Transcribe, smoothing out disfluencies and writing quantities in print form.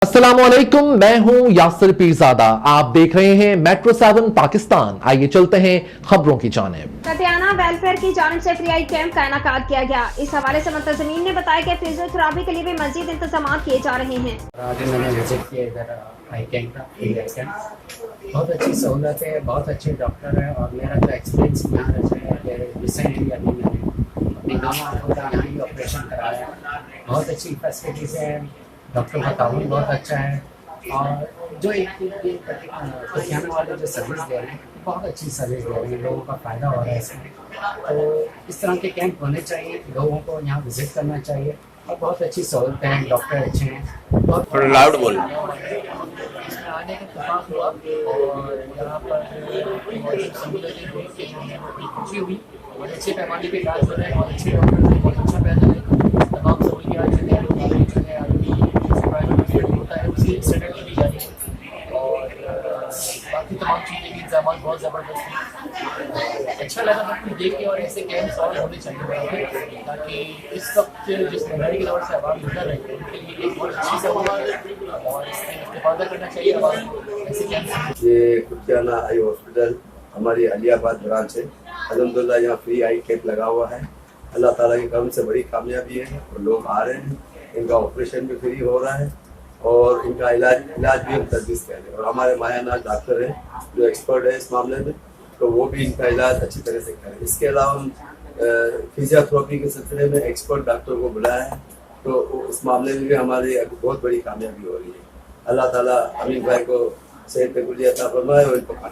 अस्सलामुअलैकुम, मैं हूं यासिर पीरजादा। आप देख रहे हैं मेट्रो 7 पाकिस्तान। आइए चलते हैं खबरों की जानिब। कटियाना वेलफेयर की जानिब से फ्री आई कैंप का इनेकाद किया गया। इस हवाले से मुंतज़मीन ने बताया कि फिजियोथेरेपी के लिए भी मजीद इंतजाम किए जा रहे हैं। आज मैंने विजिट किया इधर आई कैंप का फ्री आई कैंप। बहुत अच्छी सहूलत है, बहुत अच्छे डॉक्टर है और मेरा तो एक्सपीरियंस यहाँ रहा है कि रिसेंटली अभी मैंने अपनी दोनों आँखों का यहाँ ही ऑपरेशन कराया। बहुत अच्छी फैसिलिटीज़ है, डॉक्टर का ताउन बहुत अच्छा है और जो एक पटियाला वाले जो सर्विस दे रहे हैं बहुत अच्छी सर्विस दे रहे हैं, लोगों का फ़ायदा हो रहा है इसमें। तो इस तरह के कैंप होने चाहिए, लोगों को यहाँ विज़िट करना चाहिए और बहुत अच्छी सहूलत है, डॉक्टर अच्छे हैं। बहुत लाउड बोल। इसमें आने का इत्तेफाक हुआ और यहाँ पर मौजूद सहूलतें देख के जो है वो खुशी हुई। बहुत अच्छे पैमाने पे इलाज हो रहा है, बहुत अच्छे डॉक्टर हैं, बहुत अच्छा पैसा है, तमाम सहूलियात जो है जो है अभी होता है उसी स्टैंडर्ड की दी जा रही है और बाकी तमाम चीज़ें भी इंतजाम बहुत ज़बरदस्त हैं। अच्छा लगा सबको देख के और ऐसे कैंप्स और होने चाहिए ताकि इस वक्त जिस महंगाई के दौर से आवाम गुजर रही है उनके लिए एक बहुत अच्छी सहूलत है और इससे इस्तेफादा करना चाहिए आवाम को ऐसे कैंप्स। ये कुटियाना आई हॉस्पिटल हमारी अलियाबाद ब्रांच है। अल्हम्दुलिल्लाह यहाँ फ्री आई कैंप लगा हुआ है। अल्लाह ताला के कर्म से बड़ी कामयाबी है और लोग आ रहे हैं, इनका ऑपरेशन भी फ्री हो रहा है और इनका इलाज भी हम तजवीज़ कर रहे हैं और हमारे मायाना डॉक्टर हैं जो एक्सपर्ट है इस मामले में, तो वो भी इनका इलाज अच्छी तरह से करें। इसके अलावा हम फिजियोथेरेपी के सिलसिले में एक्सपर्ट डॉक्टर को बुलाया है, तो इस मामले में भी हमारी बहुत बड़ी कामयाबी हो रही है। अल्लाह ताला अमीन भाई को सेहत कुल्ली अता फरमाए और इनको